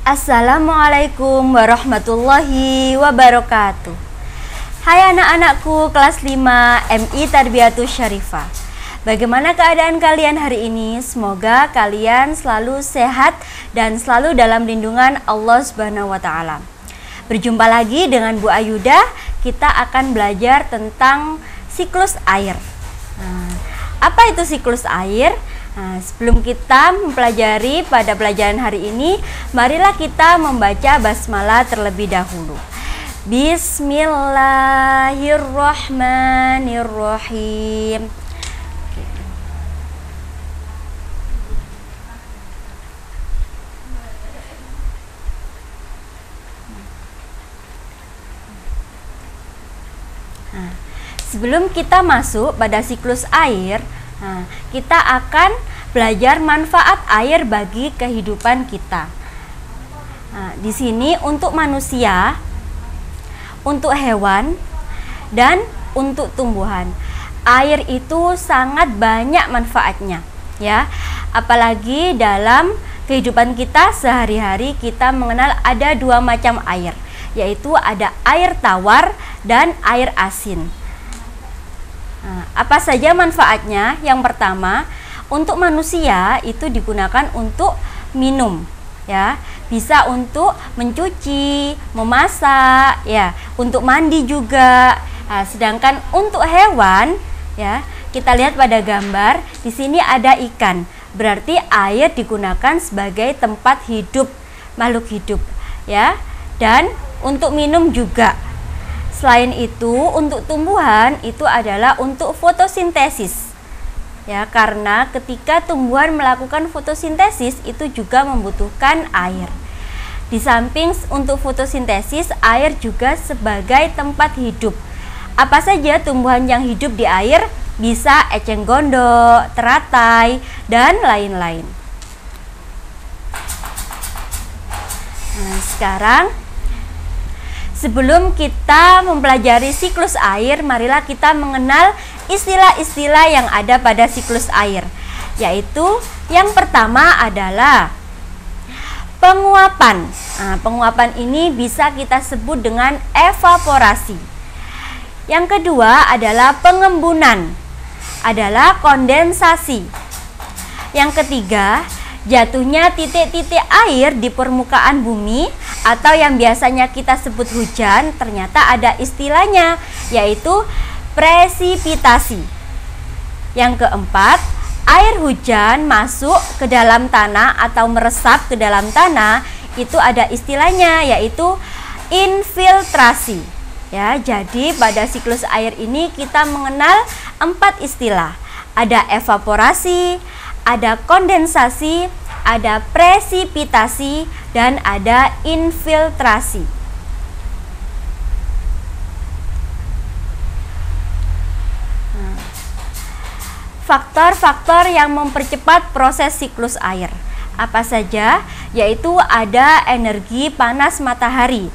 Assalamualaikum warahmatullahi wabarakatuh. Hai anak-anakku kelas 5 MI Tarbiyatus Syarifah. Bagaimana keadaan kalian hari ini? Semoga kalian selalu sehat dan selalu dalam lindungan Allah Subhanahu wa Ta'ala. Berjumpa lagi dengan Bu Ayuda. Kita akan belajar tentang siklus air. Apa itu siklus air? Sebelum kita mempelajari pada pelajaran hari ini, marilah kita membaca basmalah terlebih dahulu. Bismillahirrahmanirrahim. Sebelum kita masuk pada siklus air, kita akan belajar manfaat air bagi kehidupan kita. Di sini untuk manusia, untuk hewan, dan untuk tumbuhan. Air itu sangat banyak manfaatnya, ya. Apalagi dalam kehidupan kita sehari-hari kita mengenal ada dua macam air, yaitu ada air tawar dan air asin. Apa saja manfaatnya? Yang pertama, untuk manusia itu digunakan untuk minum, ya. Bisa untuk mencuci, memasak, ya, untuk mandi juga. Sedangkan untuk hewan, ya, kita lihat pada gambar, di sini ada ikan. Berarti air digunakan sebagai tempat hidup makhluk hidup, ya. Dan untuk minum juga. Selain itu, untuk tumbuhan itu adalah untuk fotosintesis. Ya, karena ketika tumbuhan melakukan fotosintesis itu juga membutuhkan air. Di samping untuk fotosintesis, air juga sebagai tempat hidup. Apa saja tumbuhan yang hidup di air? Bisa eceng gondok, teratai, dan lain-lain. Sekarang sebelum kita mempelajari siklus air, marilah kita mengenal istilah-istilah yang ada pada siklus air. Yaitu yang pertama adalah penguapan. Penguapan ini bisa kita sebut dengan evaporasi. Yang kedua adalah pengembunan, adalah kondensasi. Yang ketiga, jatuhnya titik-titik air di permukaan bumi atau yang biasanya kita sebut hujan, ternyata ada istilahnya, yaitu presipitasi. Yang keempat, air hujan masuk ke dalam tanah atau meresap ke dalam tanah, itu ada istilahnya, yaitu infiltrasi. Ya, jadi pada siklus air ini kita mengenal 4 istilah. Ada evaporasi, ada kondensasi, ada presipitasi, dan ada infiltrasi. Faktor-faktor yang mempercepat proses siklus air apa saja? Yaitu ada energi panas matahari.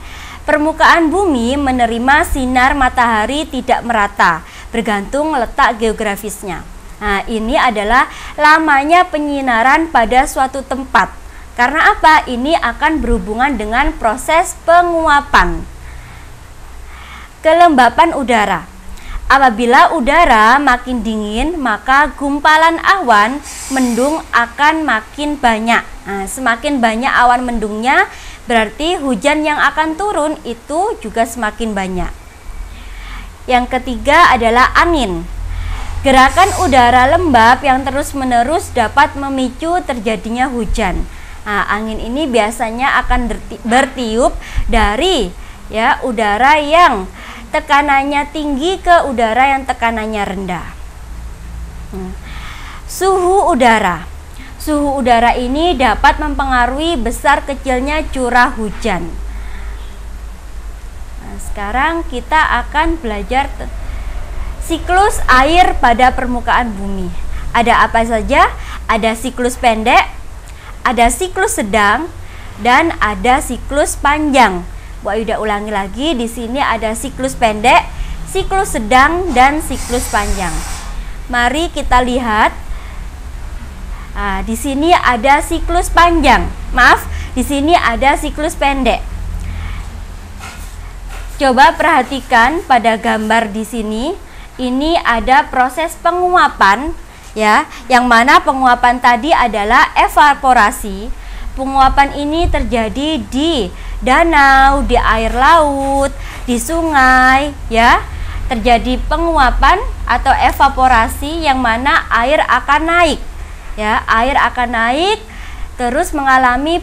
Permukaan bumi menerima sinar matahari tidak merata, bergantung letak geografisnya. Ini adalah lamanya penyinaran pada suatu tempat. Karena apa? Ini akan berhubungan dengan proses penguapan. Kelembapan udara. Apabila udara makin dingin, maka gumpalan awan mendung akan makin banyak. Semakin banyak awan mendungnya, berarti hujan yang akan turun itu juga semakin banyak. Yang ketiga adalah angin. Gerakan udara lembab yang terus-menerus dapat memicu terjadinya hujan. Angin ini biasanya akan bertiup dari udara yang tekanannya tinggi ke udara yang tekanannya rendah. Suhu udara. Suhu udara ini dapat mempengaruhi besar kecilnya curah hujan. Sekarang kita akan belajar siklus air pada permukaan bumi. Ada apa saja? Ada siklus pendek, ada siklus sedang, dan ada siklus panjang. Bu Ayuda ulangi lagi, di sini ada siklus pendek, siklus sedang, dan siklus panjang. Mari kita lihat. Di sini ada siklus panjang. Maaf, di sini ada siklus pendek. Coba perhatikan pada gambar di sini. Ini ada proses penguapan ya, yang mana penguapan tadi adalah evaporasi. Penguapan ini terjadi di danau, di air laut, di sungai ya. Terjadi penguapan atau evaporasi yang mana air akan naik. Ya, air akan naik terus mengalami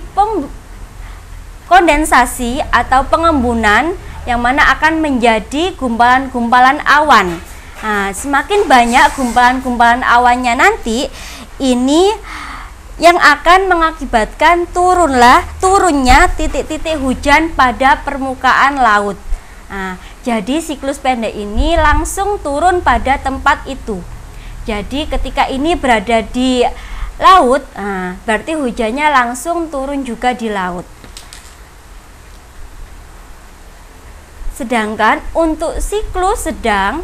kondensasi atau pengembunan yang mana akan menjadi gumpalan-gumpalan awan. Nah, semakin banyak gumpalan-gumpalan awannya nanti, ini yang akan mengakibatkan turunnya titik-titik hujan pada permukaan laut. Nah, jadi siklus pendek ini langsung turun pada tempat itu. Jadi ketika ini berada di laut, berarti hujannya langsung turun juga di laut. Sedangkan untuk siklus sedang,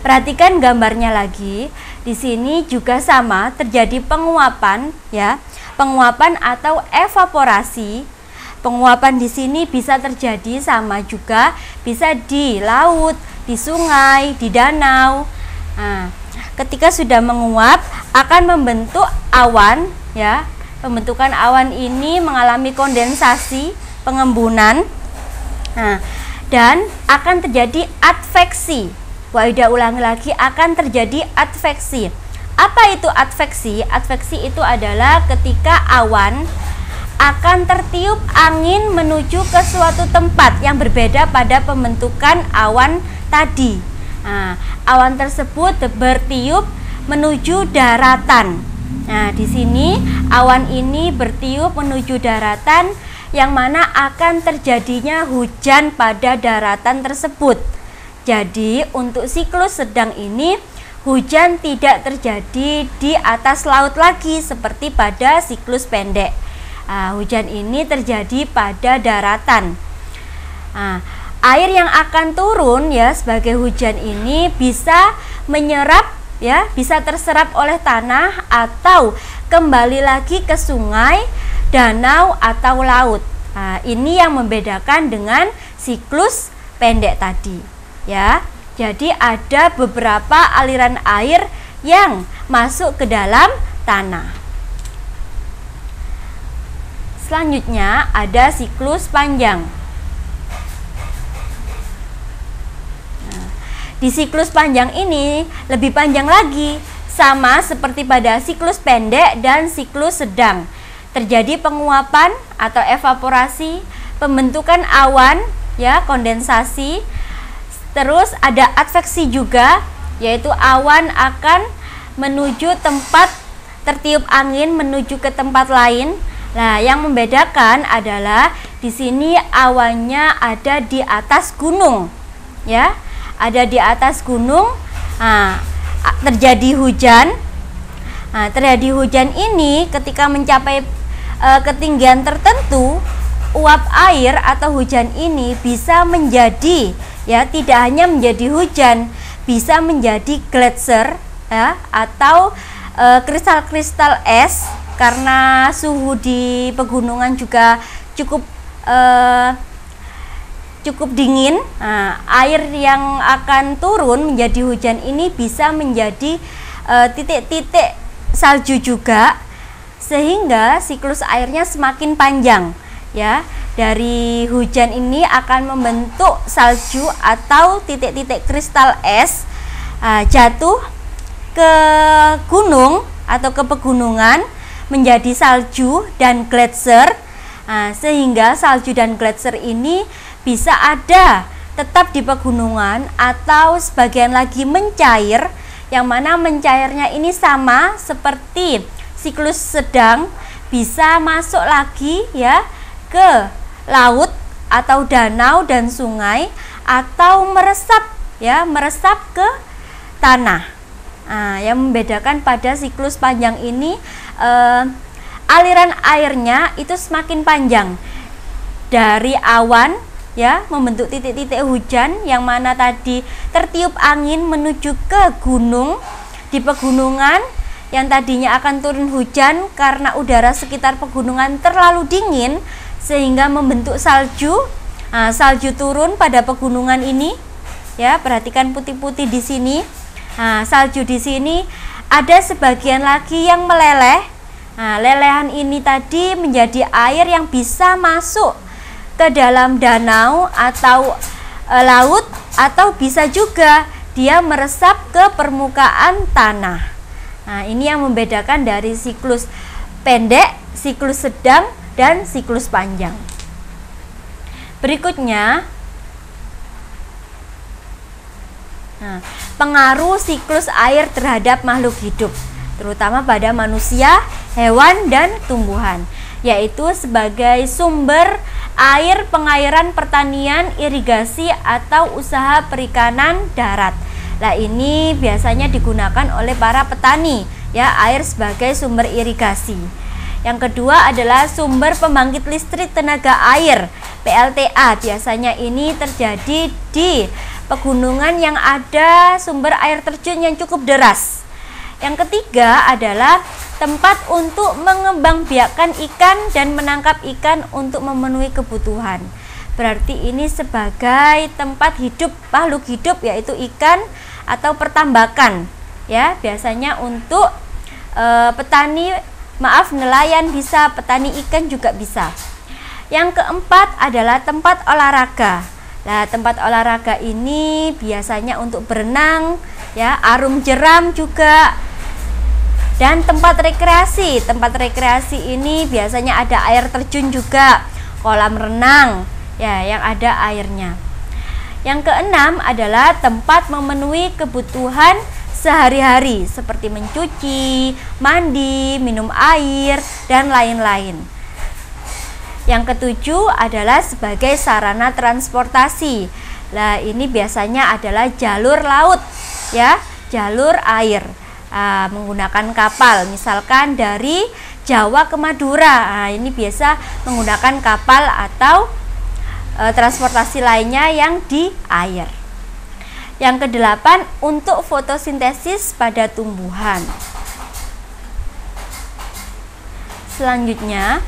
perhatikan gambarnya lagi. Di sini juga sama, terjadi penguapan ya, penguapan atau evaporasi. Penguapan di sini bisa terjadi sama juga, bisa di laut, di sungai, di danau. Nah, ketika sudah menguap akan membentuk awan ya. Pembentukan awan ini mengalami kondensasi, pengembunan. Nah, dan akan terjadi adveksi. Waidah ulangi lagi, akan terjadi adveksi. Apa itu adveksi? Adveksi itu adalah ketika awan akan tertiup angin menuju ke suatu tempat yang berbeda pada pembentukan awan tadi. Nah, awan tersebut bertiup menuju daratan. Nah, di sini awan ini bertiup menuju daratan, yang mana akan terjadinya hujan pada daratan tersebut. Jadi untuk siklus sedang ini hujan tidak terjadi di atas laut lagi seperti pada siklus pendek. Hujan ini terjadi pada daratan. Air yang akan turun ya sebagai hujan ini bisa menyerap ya, bisa terserap oleh tanah atau kembali lagi ke sungai, danau atau laut. Ini yang membedakan dengan siklus pendek tadi ya. Jadi ada beberapa aliran air yang masuk ke dalam tanah. Selanjutnya ada siklus panjang. Di siklus panjang ini lebih panjang lagi, sama seperti pada siklus pendek dan siklus sedang. Terjadi penguapan atau evaporasi, pembentukan awan ya, kondensasi. Terus ada adveksi juga, yaitu awan akan menuju tempat, tertiup angin menuju ke tempat lain. Nah, yang membedakan adalah di sini awannya ada di atas gunung ya. Ada di atas gunung. Terjadi hujan. Terjadi hujan ini ketika mencapai ketinggian tertentu, uap air atau hujan ini bisa menjadi ya, tidak hanya menjadi hujan, bisa menjadi gletser ya, atau kristal-kristal es, karena suhu di pegunungan juga cukup dingin. Air yang akan turun menjadi hujan ini bisa menjadi titik-titik salju juga, sehingga siklus airnya semakin panjang ya. Dari hujan ini akan membentuk salju atau titik-titik kristal es, jatuh ke gunung atau ke pegunungan menjadi salju dan gletser. Sehingga salju dan gletser ini bisa ada tetap di pegunungan atau sebagian lagi mencair, yang mana mencairnya ini sama seperti siklus sedang, bisa masuk lagi ya ke laut atau danau dan sungai, atau meresap ya, meresap ke tanah. Yang membedakan pada siklus panjang ini, aliran airnya itu semakin panjang dari awan ya, membentuk titik-titik hujan, yang mana tadi tertiup angin menuju ke gunung, di pegunungan yang tadinya akan turun hujan karena udara sekitar pegunungan terlalu dingin sehingga membentuk salju. Nah, salju turun pada pegunungan ini, ya, perhatikan putih-putih di sini. Nah, salju di sini ada sebagian lagi yang meleleh. Nah, lelehan ini tadi menjadi air yang bisa masuk ke dalam danau atau laut, atau bisa juga dia meresap ke permukaan tanah. Nah, ini yang membedakan dari siklus pendek, siklus sedang, dan siklus panjang. Berikutnya, pengaruh siklus air terhadap makhluk hidup, terutama pada manusia, hewan, dan tumbuhan, yaitu sebagai sumber air pengairan pertanian, irigasi, atau usaha perikanan darat. Nah, ini biasanya digunakan oleh para petani, ya, air sebagai sumber irigasi. Yang kedua adalah sumber pembangkit listrik tenaga air, PLTA. Biasanya ini terjadi di pegunungan yang ada sumber air terjun yang cukup deras. Yang ketiga adalah tempat untuk mengembangbiakkan ikan dan menangkap ikan untuk memenuhi kebutuhan. Berarti ini sebagai tempat hidup makhluk hidup, yaitu ikan atau pertambakan, ya, biasanya untuk nelayan bisa, petani ikan juga bisa. Yang keempat adalah tempat olahraga. Nah, tempat olahraga ini biasanya untuk berenang, ya, arum jeram juga. Dan tempat rekreasi. Tempat rekreasi ini biasanya ada air terjun juga, kolam renang, ya, yang ada airnya. Yang keenam adalah tempat memenuhi kebutuhan sehari-hari seperti mencuci, mandi, minum air, dan lain-lain. Yang ketujuh adalah sebagai sarana transportasi. Nah, ini biasanya adalah jalur laut, ya, jalur air, menggunakan kapal, misalkan dari Jawa ke Madura. Nah, ini biasa menggunakan kapal atau transportasi lainnya yang di air. Yang kedelapan, untuk fotosintesis pada tumbuhan. Selanjutnya,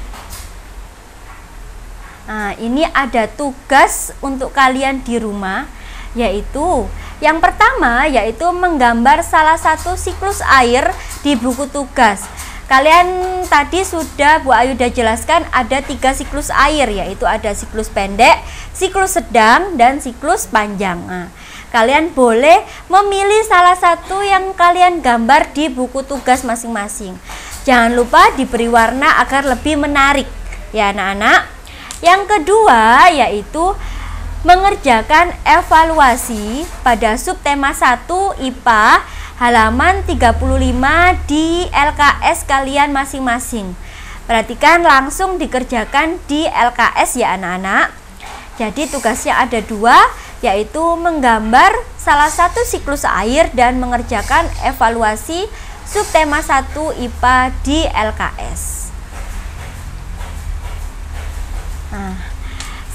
ini ada tugas untuk kalian di rumah, yaitu yang pertama yaitu menggambar salah satu siklus air di buku tugas. Kalian tadi sudah Bu Ayuda jelaskan ada 3 siklus air, yaitu ada siklus pendek, siklus sedang, dan siklus panjang. Nah, kalian boleh memilih salah satu yang kalian gambar di buku tugas masing-masing. Jangan lupa diberi warna agar lebih menarik, ya anak-anak. Yang kedua yaitu mengerjakan evaluasi pada subtema 1 IPA halaman 35 di LKS kalian masing-masing. Perhatikan langsung dikerjakan di LKS, ya anak-anak. Jadi tugasnya ada 2, yaitu menggambar salah satu siklus air dan mengerjakan evaluasi subtema 1 IPA di LKS.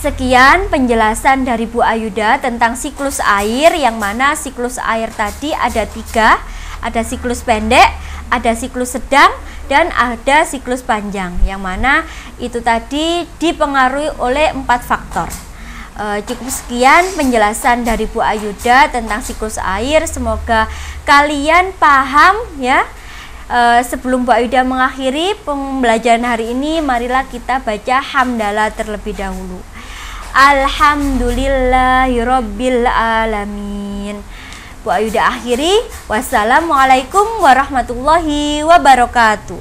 Sekian penjelasan dari Bu Ayuda tentang siklus air, yang mana siklus air tadi ada 3, ada siklus pendek, ada siklus sedang, dan ada siklus panjang, yang mana itu tadi dipengaruhi oleh 4 faktor. Cukup sekian penjelasan dari Bu Ayuda tentang siklus air, semoga kalian paham, ya. Sebelum Bu Ayuda mengakhiri pembelajaran hari ini, marilah kita baca hamdalah terlebih dahulu. Alhamdulillahirabbil alamin. Bu Ayuda akhiri, wassalamualaikum warahmatullahi wabarakatuh.